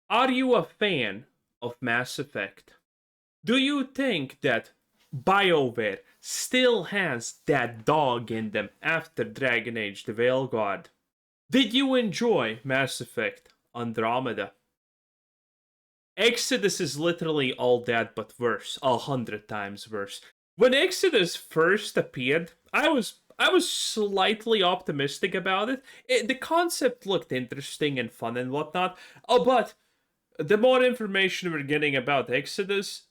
Are you a fan of Mass Effect? Do you think that BioWare still has that dog in them after Dragon Age the Veilguard? Did you enjoy Mass Effect Andromeda? Exodus is literally all that but worse, 100 times worse. When Exodus first appeared, I was slightly optimistic about it. The concept looked interesting and fun and whatnot. Oh, but the more information we're getting about Exodus,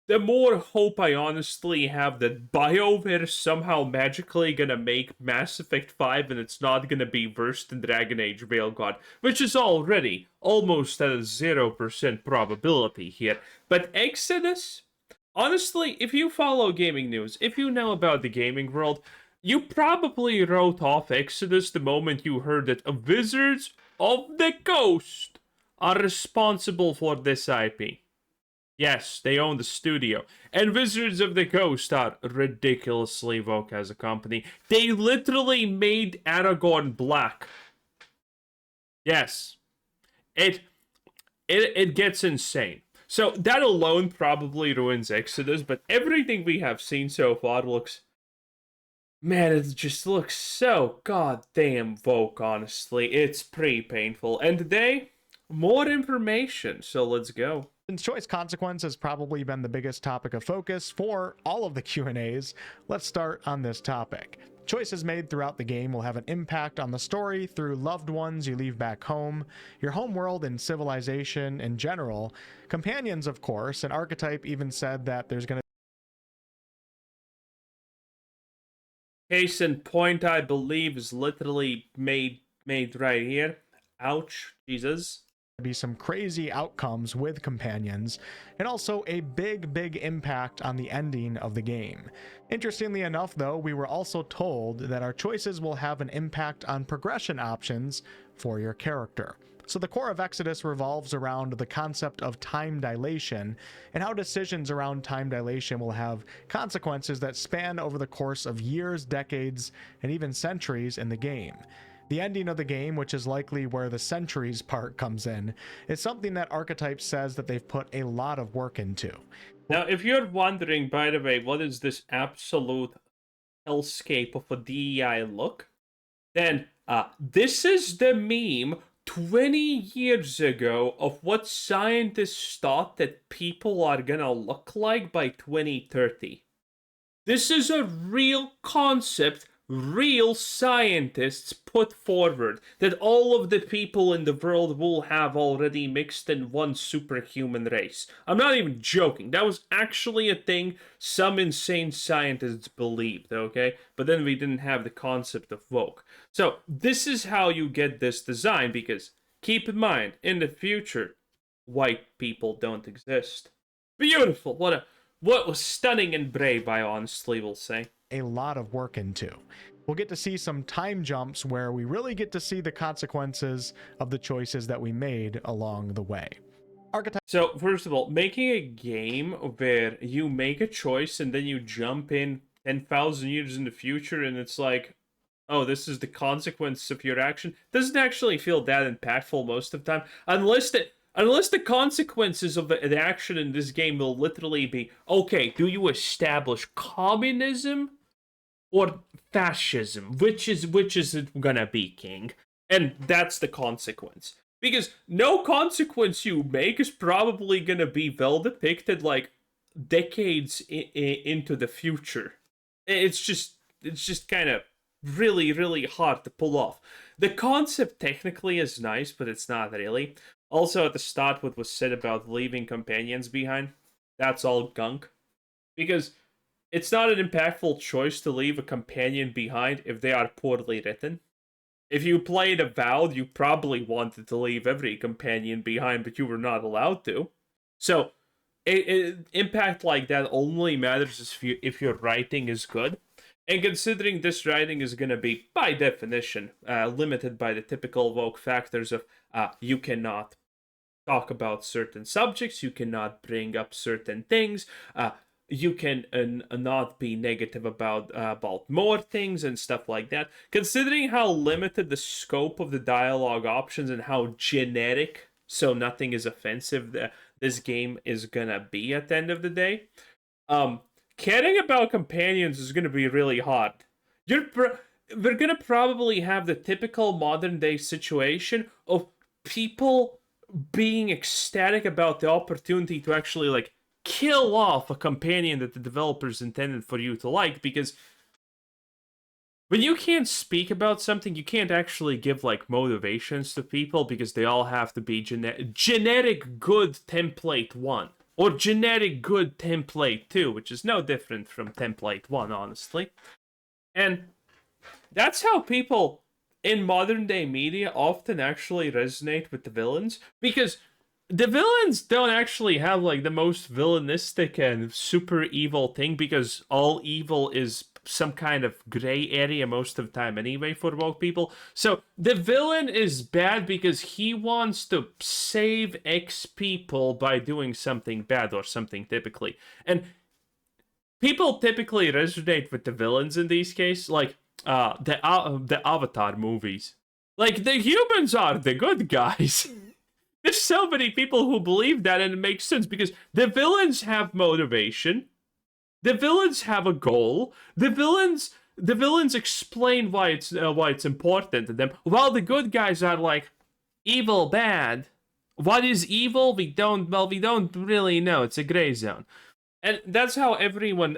the more hope I honestly have that BioWare somehow magically gonna make Mass Effect 5 and it's not gonna be worse than Dragon Age Veilguard, which is already almost at a 0% probability here. But Exodus, honestly, if you follow gaming news, if you know about the gaming world, you probably wrote off Exodus the moment you heard that Wizards of the Coast are responsible for this IP. Yes, they own the studio. And Wizards of the Coast are ridiculously woke as a company. They literally made Aragorn black. Yes. It gets insane. So that alone probably ruins Exodus, but everything we have seen so far looks, man, it just looks so goddamn woke, honestly. It's pretty painful. And today, more information, so let's go. Since choice consequence has probably been the biggest topic of focus for all of the Q&As, let's start on this topic. Choices made throughout the game will have an impact on the story through loved ones you leave back home, your home world and civilization in general, companions of course, and Archetype even said that there's going to Case in point, I believe, is literally made right here. Ouch, Jesus. be some crazy outcomes with companions, and also a big impact on the ending of the game. Interestingly enough though, we were also told that our choices will have an impact on progression options for your character. So the core of Exodus revolves around the concept of time dilation and how decisions around time dilation will have consequences that span over the course of years, decades, and even centuries in the game. The ending of the game, which is likely where the centuries part comes in, is something that Archetype says that they've put a lot of work into. Now, if you're wondering, by the way, what is this absolute hellscape of a DEI look, then this is the meme 20 years ago of what scientists thought that people are gonna look like by 2030. This is a real concept real scientists put forward that all of the people in the world will have already mixed in one superhuman race. I'm not even joking. That was actually a thing some insane scientists believed, okay? But then we didn't have the concept of woke. So this is how you get this design, because keep in mind, in the future, white people don't exist. Beautiful. What was stunning and brave, I honestly will say. A lot of work into. We'll get to see some time jumps where we really get to see the consequences of the choices that we made along the way. So, first of all, making a game where you make a choice and then you jump in 10,000 years in the future and it's like, oh, this is the consequence of your action, doesn't actually feel that impactful most of the time, unless the consequences of the action in this game will literally be, okay, do you establish communism or fascism? Which is it gonna be, King? And that's the consequence. Because no consequence you make is probably gonna be well depicted like decades into the future. It's just kind of really hard to pull off. The concept technically is nice, but it's not really. Also, at the start, what was said about leaving companions behind, that's all gunk. Because it's not an impactful choice to leave a companion behind if they are poorly written. If you played Avowed, you probably wanted to leave every companion behind, but you were not allowed to. So, impact like that only matters if your writing is good. And considering this writing is going to be, by definition, limited by the typical woke factors of you cannot talk about certain subjects, you cannot bring up certain things, you can not be negative about more things and stuff like that. Considering how limited the scope of the dialogue options and how generic so nothing is offensive that this game is gonna be at the end of the day. Caring about companions is gonna be really hard. We're gonna probably have the typical modern day situation of people being ecstatic about the opportunity to actually like kill off a companion that the developers intended for you to like, because when you can't speak about something, you can't actually give like motivations to people, because they all have to be generic good template 1 or generic good template 2, which is no different from template 1, honestly. And that's how people in modern day media often actually resonate with the villains, because the villains don't actually have like the most villainistic and super evil thing, because all evil is some kind of gray area most of the time anyway for woke people. So the villain is bad because he wants to save X people by doing something bad or something, typically. And people typically resonate with the villains in these cases, like the Avatar movies. Like, the humans are the good guys. There's so many people who believe that, and it makes sense because the villains have motivation. The villains have a goal. The villains explain why it's important to them. While the good guys are like evil, bad. What is evil? We don't really know. It's a gray zone. And that's how everyone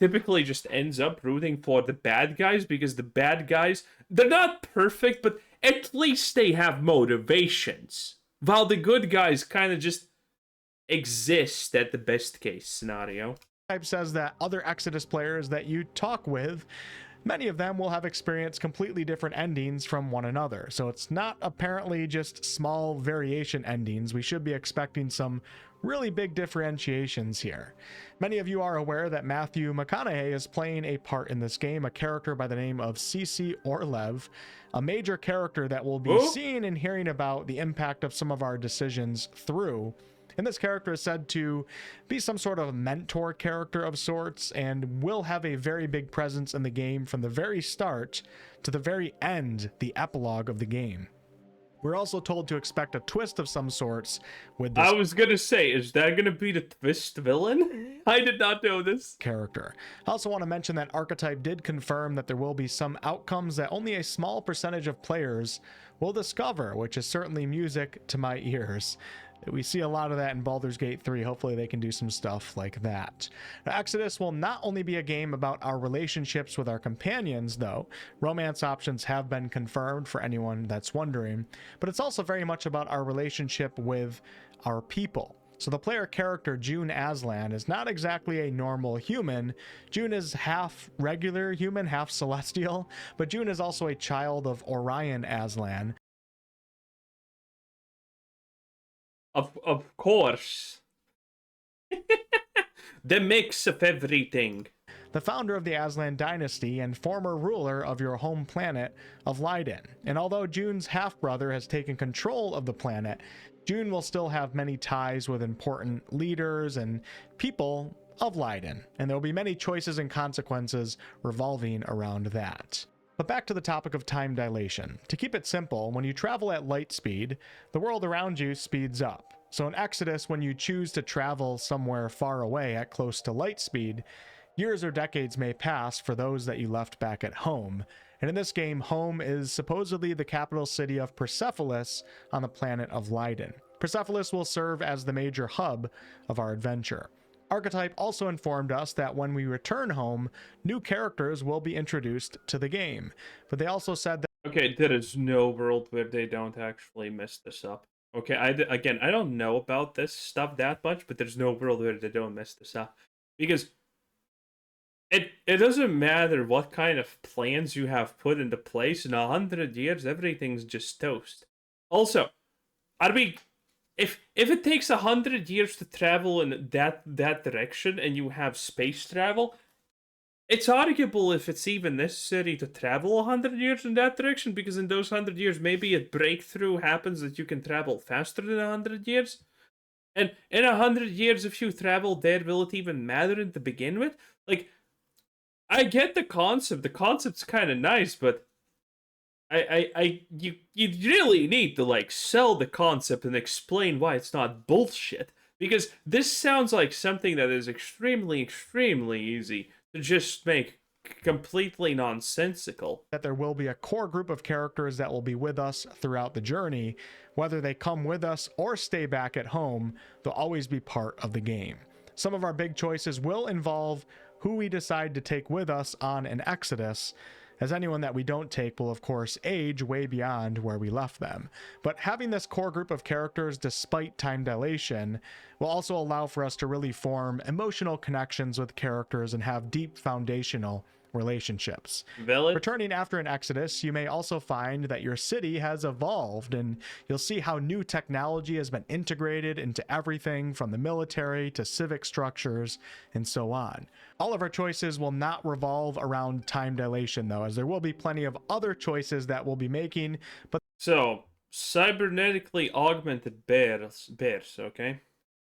typically just ends up rooting for the bad guys, because the bad guys, they're not perfect, but at least they have motivations. While the good guys kind of just exist at the best case scenario. Type says that other Exodus players that you talk with, many of them will have experienced completely different endings from one another. So it's not apparently just small variation endings. We should be expecting some really big differentiations here. Many of you are aware that Matthew McConaughey is playing a part in this game, a character by the name of Cece Orlev, a major character that will be seeing and hearing about the impact of some of our decisions through. And this character is said to be some sort of mentor character of sorts, and will have a very big presence in the game from the very start to the very end, the epilogue of the game. We're also told to expect a twist of some sorts with this. I was gonna say, is that gonna be the twist villain? I did not know this. Character. I also want to mention that Archetype did confirm that there will be some outcomes that only a small percentage of players will discover, which is certainly music to my ears. We see a lot of that in Baldur's Gate 3. Hopefully they can do some stuff like that. Now, Exodus will not only be a game about our relationships with our companions, though. Romance options have been confirmed for anyone that's wondering. But it's also very much about our relationship with our people. So the player character, June Aslan, is not exactly a normal human. June is half regular human, half celestial. But June is also a child of Orion Aslan. Of course. The mix of everything. The founder of the Aslan dynasty and former ruler of your home planet of Lydon. And although June's half-brother has taken control of the planet, June will still have many ties with important leaders and people of Lydon, and there will be many choices and consequences revolving around that. But back to the topic of time dilation. To keep it simple, when you travel at light speed, the world around you speeds up. So in Exodus, when you choose to travel somewhere far away at close to light speed, years or decades may pass for those that you left back at home. And in this game, home is supposedly the capital city of Persepolis on the planet of Lydon. Persepolis will serve as the major hub of our adventure. Archetype also informed us that when we return home, new characters will be introduced to the game. But they also said that... Okay, there is no world where they don't actually mess this up. Okay, again, I don't know about this stuff that much, but there's no world where they don't mess this up. Because it doesn't matter what kind of plans you have put into place. In 100 years, everything's just toast. Also, if it takes 100 years to travel in that direction and you have space travel, it's arguable if it's even necessary to travel 100 years in that direction, because in those 100 years maybe a breakthrough happens that you can travel faster than 100 years. And in 100 years, if you travel there, will it even matter to begin with? Like, I get the concept. The concept's kind of nice, but You really need to like sell the concept and explain why it's not bullshit, because this sounds like something that is extremely easy to just make completely nonsensical. That there will be a core group of characters that will be with us throughout the journey. Whether they come with us or stay back at home, they'll always be part of the game. Some of our big choices will involve who we decide to take with us on an exodus, as anyone that we don't take will of course age way beyond where we left them. But having this core group of characters despite time dilation will also allow for us to really form emotional connections with characters and have deep foundational relationships. Village? Returning after an exodus, you may also find that your city has evolved, and you'll see how new technology has been integrated into everything from the military to civic structures and so on. All of our choices will not revolve around time dilation though, as there will be plenty of other choices that we'll be making. But so, cybernetically augmented bears, okay?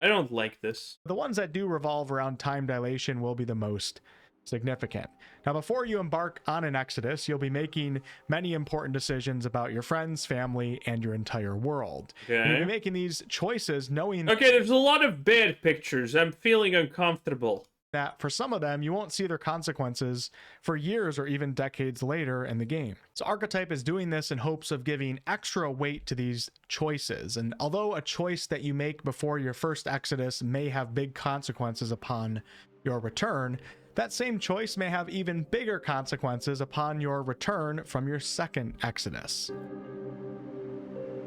I don't like this. the ones that do revolve around time dilation will be the most significant. Now, before you embark on an exodus, you'll be making many important decisions about your friends, family, and your entire world. Okay. And you'll be making these choices knowing Okay, there's a lot of bad pictures. I'm feeling uncomfortable. that for some of them, you won't see their consequences for years or even decades later in the game. So Archetype is doing this in hopes of giving extra weight to these choices. And although a choice that you make before your first exodus may have big consequences upon your return, that same choice may have even bigger consequences upon your return from your second exodus.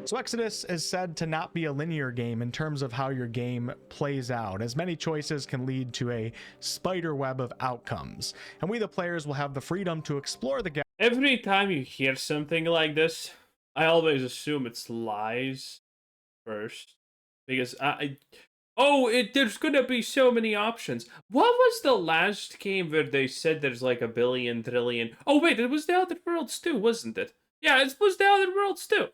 So Exodus is said to not be a linear game in terms of how your game plays out, as many choices can lead to a spider web of outcomes, and we the players will have the freedom to explore the Every time you hear something like this, I always assume it's lies first, because there's gonna be so many options. What was the last game where they said there's like a billion trillion? Oh wait, it was the Outer Worlds too, wasn't it? Yeah, it was the Outer Worlds too.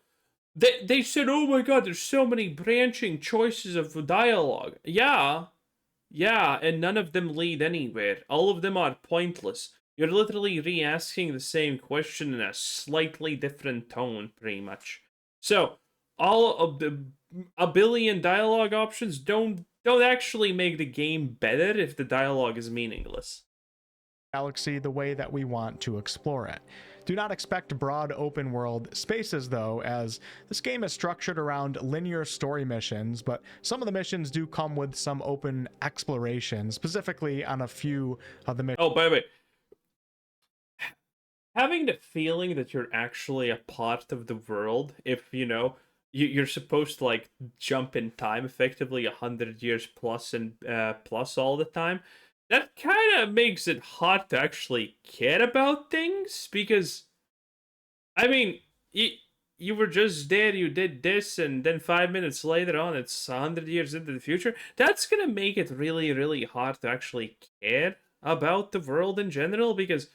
They said, oh my god, there's so many branching choices of dialogue. Yeah, and none of them lead anywhere. All of them are pointless. You're literally re-asking the same question in a slightly different tone, pretty much. So, all of a billion dialogue options don't actually make the game better if the dialogue is meaningless. galaxy the way that we want to explore it. Do not expect broad open world spaces though, as this game is structured around linear story missions, but some of the missions do come with some open exploration, specifically on a few of the missions. Oh, by the way, having the feeling that you're actually a part of the world, if you're supposed to like jump in time effectively 100 years plus and plus all the time, that kind of makes it hard to actually care about things, because I mean, you were just there, you did this, and then 5 minutes later on it's 100 years into the future. That's gonna make it really hard to actually care about the world in general, because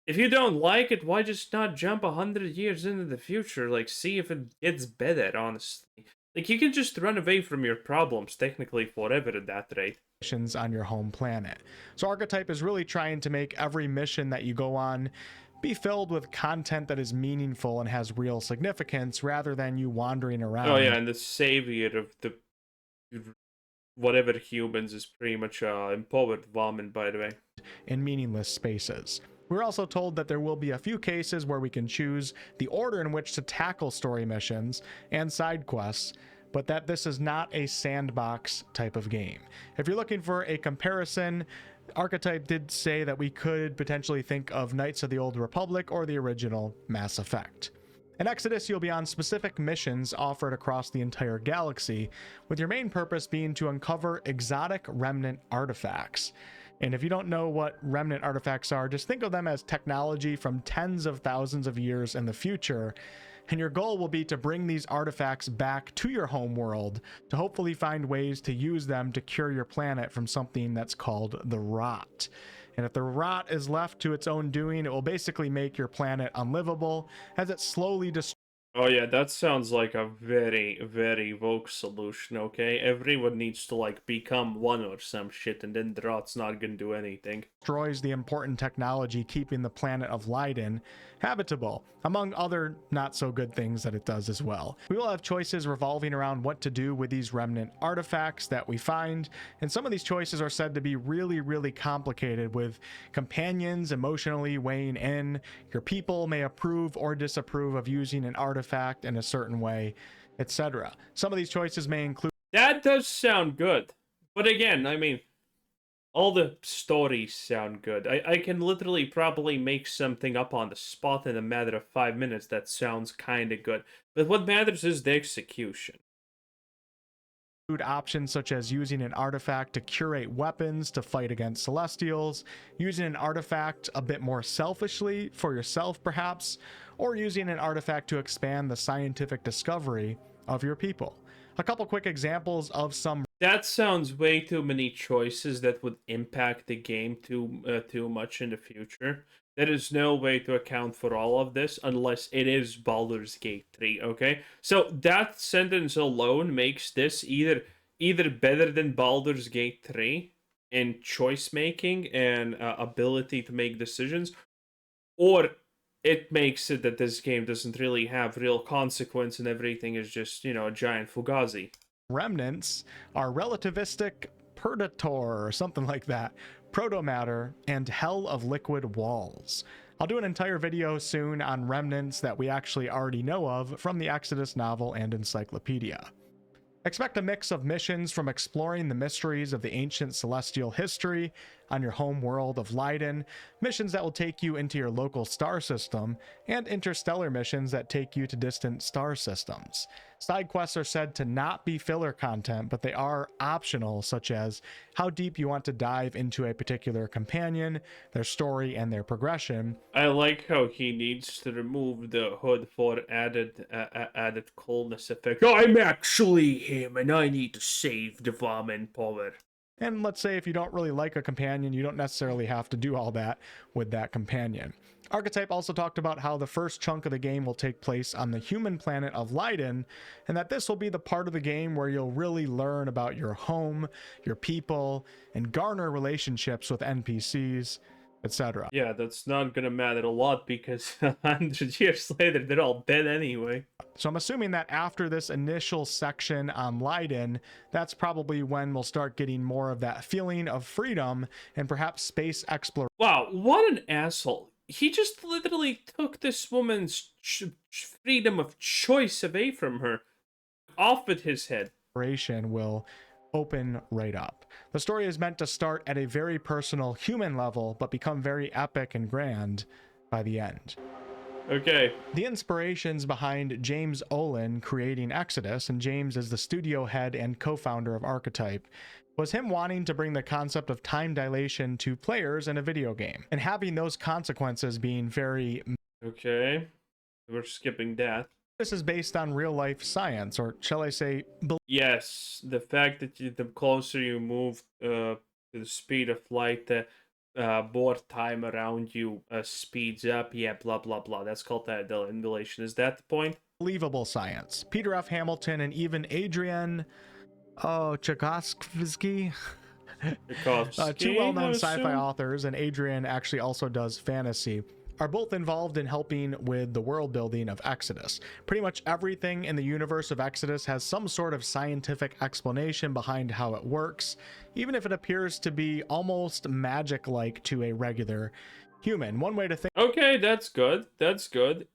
if you don't like it, why just not jump 100 years into the future? Like, see if it gets better, honestly. Like, you can just run away from your problems, technically, forever at that rate. On your home planet. So Archetype is really trying to make every mission that you go on be filled with content that is meaningful and has real significance, rather than you wandering around. Oh yeah, and the savior of the whatever humans is pretty much empowered vomit, by the way. In meaningless spaces. We're also told that there will be a few cases where we can choose the order in which to tackle story missions and side quests, but that this is not a sandbox type of game. If you're looking for a comparison, Archetype did say that we could potentially think of Knights of the Old Republic or the original Mass Effect. In Exodus, you'll be on specific missions offered across the entire galaxy, with your main purpose being to uncover exotic remnant artifacts. And if you don't know what remnant artifacts are, just think of them as technology from tens of thousands of years in the future. And your goal will be to bring these artifacts back to your home world to hopefully find ways to use them to cure your planet from something that's called the rot. And if the rot is left to its own doing, it will basically make your planet unlivable as it slowly destroys Oh yeah, that sounds like a very, very woke solution, okay? Everyone needs to, like, become one or some shit, and then the rot's not gonna do anything. Destroys the important technology keeping the planet of Leiden habitable, among other not so good things that it does as well. We will have choices revolving around what to do with these remnant artifacts that we find, and some of these choices are said to be really, really complicated, with companions emotionally weighing in. Your people may approve or disapprove of using an artifact in a certain way, etc. Some of these choices may include That does sound good. But again, I mean, all the stories sound good. I can literally probably make something up on the spot in a matter of 5 minutes that sounds kinda good. But what matters is the execution. options such as using an artifact to curate weapons to fight against celestials, using an artifact a bit more selfishly for yourself perhaps, or using an artifact to expand the scientific discovery of your people. A couple quick examples of some That sounds way too many choices that would impact the game too much in the future. There is no way to account for all of this unless it is Baldur's Gate 3, okay? So that sentence alone makes this either better than Baldur's Gate 3 in choice making and ability to make decisions, or it makes it that this game doesn't really have real consequence and everything is just, a giant fugazi. remnants are relativistic purgator or something like that, protomatter, and hell of liquid walls. I'll do an entire video soon on remnants that we actually already know of from the Exodus novel and encyclopedia. Expect a mix of missions from exploring the mysteries of the ancient celestial history on your home world of Leiden, missions that will take you into your local star system, and interstellar missions that take you to distant star systems. Side quests are said to not be filler content, but they are optional, such as how deep you want to dive into a particular companion, their story, and their progression. I like how he needs to remove the hood for added coolness effect. I'm actually him, and I need to save the Vomit power. And let's say if you don't really like a companion, you don't necessarily have to do all that with that companion. Archetype also talked about how the first chunk of the game will take place on the human planet of Leiden, and that this will be the part of the game where you'll really learn about your home, your people, and garner relationships with NPCs, etc. Yeah, that's not gonna matter a lot because 100 years later, they're all dead anyway. So I'm assuming that after this initial section on Leiden, that's probably when we'll start getting more of that feeling of freedom and perhaps space exploration. Wow, what an asshole. He just literally took this woman's freedom of choice away from her, off with his head. Will open right up. The story is meant to start at a very personal human level, but become very epic and grand by the end. Okay. The inspirations behind James Olin creating Exodus, and James is the studio head and co-founder of Archetype, was him wanting to bring the concept of time dilation to players in a video game, and having those consequences being very... Okay. We're skipping that. This is based on real-life science, or shall I say... Yes, the fact that the closer you move to the speed of light, the more time around you speeds up. Yeah, blah, blah, blah. That's called the dilation. Is that the point? Believable science. Peter F. Hamilton and even Adrian Tchaikovsky, two well-known sci-fi authors, and Adrian actually also does fantasy, are both involved in helping with the world building of Exodus. Pretty much everything in the universe of Exodus has some sort of scientific explanation behind how it works, even if it appears to be almost magic-like to a regular human. One way to think... Okay, that's good. That's good.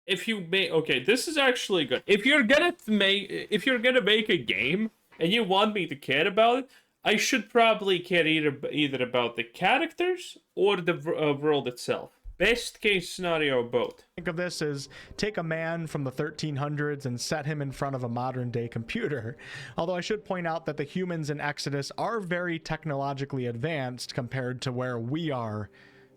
If you make... Okay, this is actually good. If you're gonna make a game and you want me to care about it, I should probably care either about the characters or the world itself. Best case scenario, both. Think of this as take a man from the 1300s and set him in front of a modern day computer. Although I should point out that the humans in Exodus are very technologically advanced compared to where we are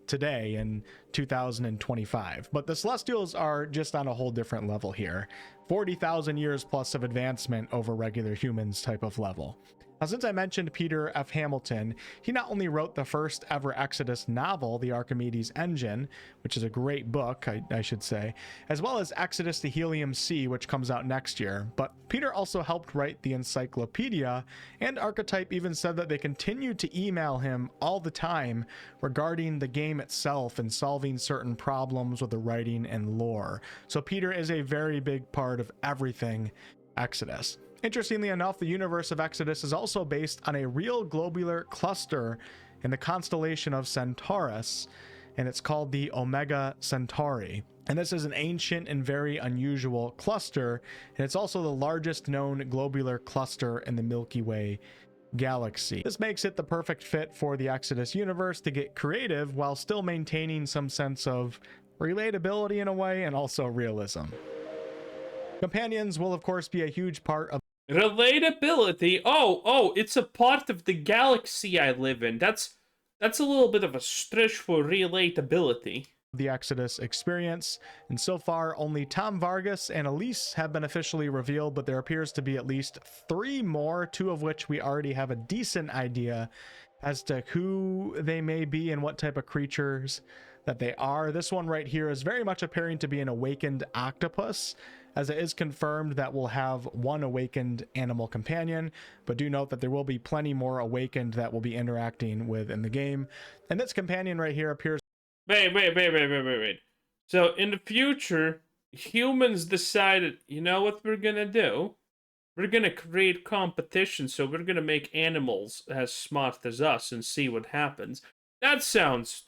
today in 2025. But the Celestials are just on a whole different level here. 40,000 years plus of advancement over regular humans type of level. Now, since I mentioned Peter F. Hamilton, he not only wrote the first ever Exodus novel, The Archimedes Engine, which is a great book, I should say, as well as Exodus to Helium Sea, which comes out next year, but Peter also helped write the encyclopedia, and Archetype even said that they continued to email him all the time regarding the game itself and solving certain problems with the writing and lore. So Peter is a very big part of everything Exodus. Interestingly enough, the universe of Exodus is also based on a real globular cluster in the constellation of Centaurus, and it's called the Omega Centauri. And this is an ancient and very unusual cluster, and it's also the largest known globular cluster in the Milky Way galaxy. This makes it the perfect fit for the Exodus universe to get creative while still maintaining some sense of relatability in a way and also realism. Companions will of course be a huge part of relatability. Oh, it's a part of the galaxy I live in. That's a little bit of a stretch for relatability. The Exodus experience, and so far only Tom Vargas and Elise have been officially revealed, but there appears to be at least 3 more, 2 of which we already have a decent idea as to who they may be and what type of creatures that they are. This one right here is very much appearing to be an awakened octopus, as it is confirmed that we'll have 1 awakened animal companion, but do note that there will be plenty more awakened that we'll be interacting with in the game. And this companion right here appears... Wait. So in the future, humans decided, you know what we're gonna do? We're gonna create competition, so we're gonna make animals as smart as us and see what happens. That sounds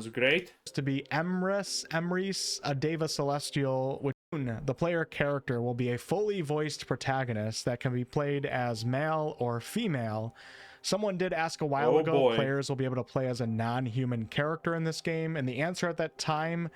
great. to be Emrys, a Deva Celestial, which the player character will be a fully voiced protagonist that can be played as male or female. Someone did ask a while ago if players will be able to play as a non-human character in this game, and the answer at that time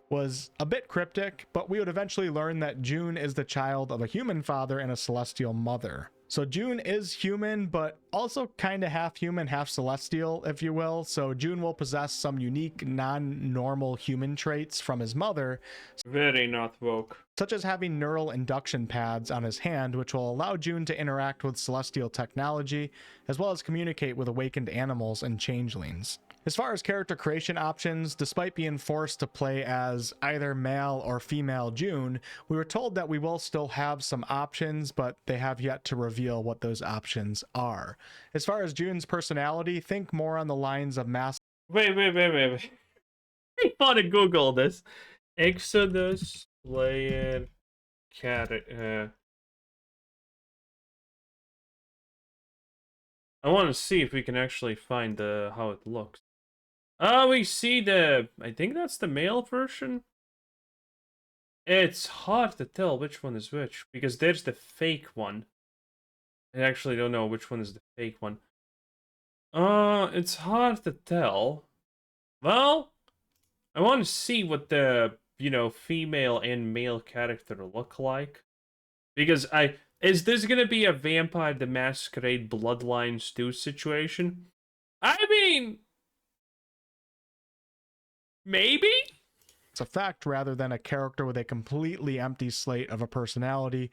was a bit cryptic, but we would eventually learn that June is the child of a human father and a celestial mother. So June is human, but also kind of half human, half celestial, if you will. So June will possess some unique, non-normal human traits from his mother. Very not woke. Such as having neural induction pads on his hand, which will allow June to interact with celestial technology, as well as communicate with awakened animals and changelings. As far as character creation options, despite being forced to play as either male or female June, we were told that we will still have some options, but they have yet to reveal what those options are. As far as June's personality, think more on the lines of Wait. I want to Google this. Exodus player character. I want to see if we can actually find how it looks. Oh, we see I think that's the male version. It's hard to tell which one is which, because there's the fake one. I actually don't know which one is the fake one. It's hard to tell. Well, I want to see what the, female and male character look like. Because is this gonna be a Vampire the Masquerade Bloodlines 2 situation? I mean... maybe? It's a fact rather than a character with a completely empty slate of a personality,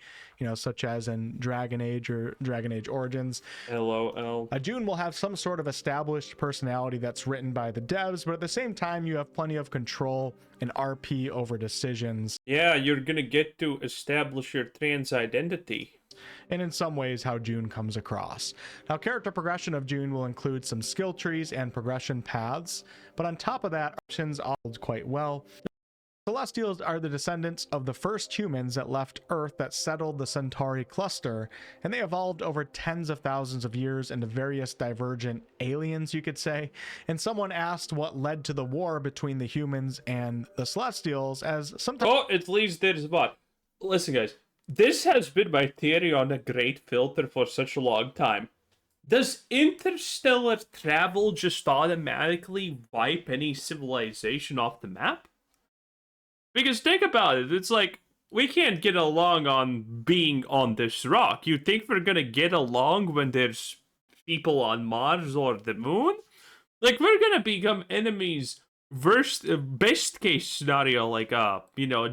such as in Dragon Age or Dragon Age Origins. LOL. June will have some sort of established personality that's written by the devs, but at the same time, you have plenty of control and RP over decisions. Yeah, you're gonna get to establish your trans identity. And in some ways how June comes across. Now, character progression of June will include some skill trees and progression paths, but on top of that, options all quite well. Celestials are the descendants of the first humans that left Earth that settled the Centauri cluster, and they evolved over tens of thousands of years into various divergent aliens, you could say. And someone asked what led to the war between the humans and the Celestials, as sometimes... Oh, it leads to the spot. Listen, guys. This has been my theory on a great filter for such a long time. Does interstellar travel just automatically wipe any civilization off the map? Because think about it, it's like, we can't get along on being on this rock. You think we're gonna get along when there's people on Mars or the moon? Like, we're gonna become enemies. Best case scenario, like a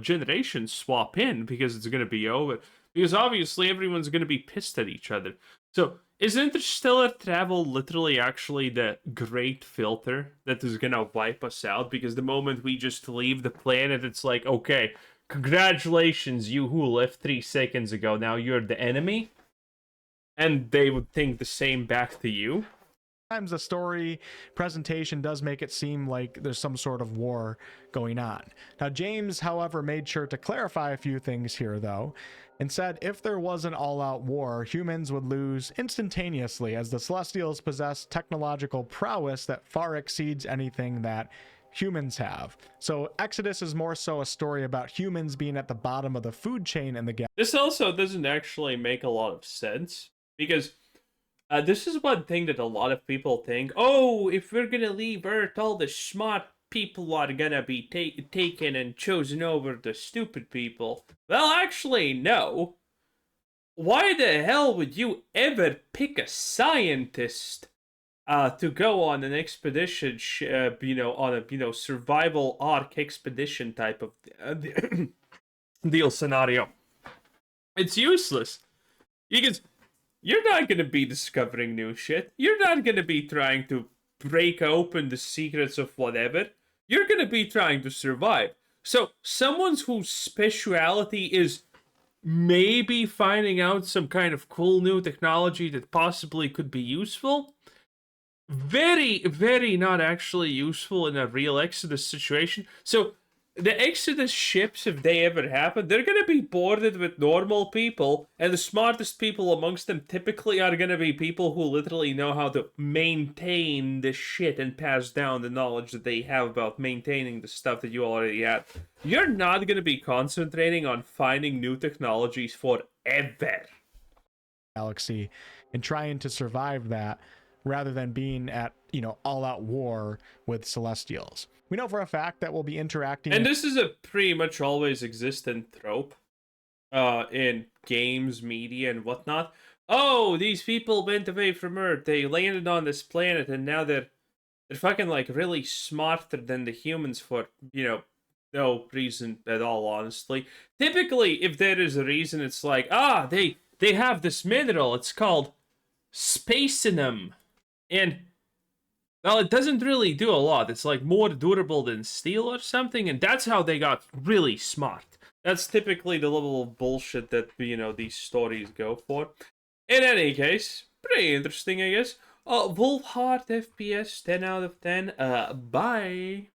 generation swap in, because it's gonna be over. Because obviously everyone's going to be pissed at each other. So, is interstellar travel literally actually the great filter that is going to wipe us out? Because the moment we just leave the planet, it's like, okay, congratulations, you who left 3 seconds ago, now you're the enemy? And they would think the same back to you? Sometimes the story presentation does make it seem like there's some sort of war going on. Now, James, however, made sure to clarify a few things here, though, and said if there was an all-out war, humans would lose instantaneously, as the Celestials possess technological prowess that far exceeds anything that humans have. So Exodus is more so a story about humans being at the bottom of the food chain in the galaxy. This also doesn't actually make a lot of sense, because this is one thing that a lot of people think, oh, if we're gonna leave Earth, all the smart people are gonna be taken and chosen over the stupid people. Well, actually, no. Why the hell would you ever pick a scientist to go on an expedition, on a, survival arc expedition type of deal scenario? It's useless. Because you're not going to be discovering new shit. You're not going to be trying to break open the secrets of whatever. You're going to be trying to survive. So, someone whose speciality is maybe finding out some kind of cool new technology that possibly could be useful, very, very not actually useful in a real Exodus situation. So, the Exodus ships, if they ever happen, they're going to be boarded with normal people, and the smartest people amongst them typically are going to be people who literally know how to maintain the shit and pass down the knowledge that they have about maintaining the stuff that you already have. You're not going to be concentrating on finding new technologies forever. Galaxy and trying to survive that rather than being at, all-out war with Celestials. We know for a fact that we'll be interacting. And this is a pretty much always existent trope in games, media, and whatnot. Oh, these people went away from Earth. They landed on this planet, and now they're fucking like really smarter than the humans for no reason at all. Honestly, typically, if there is a reason, it's like they have this mineral. It's called spacinum, and well, it doesn't really do a lot. It's like more durable than steel or something, and that's how they got really smart. That's typically the level of bullshit that, these stories go for. In any case, pretty interesting, I guess. Wolfheart FPS, 10 out of 10. Bye.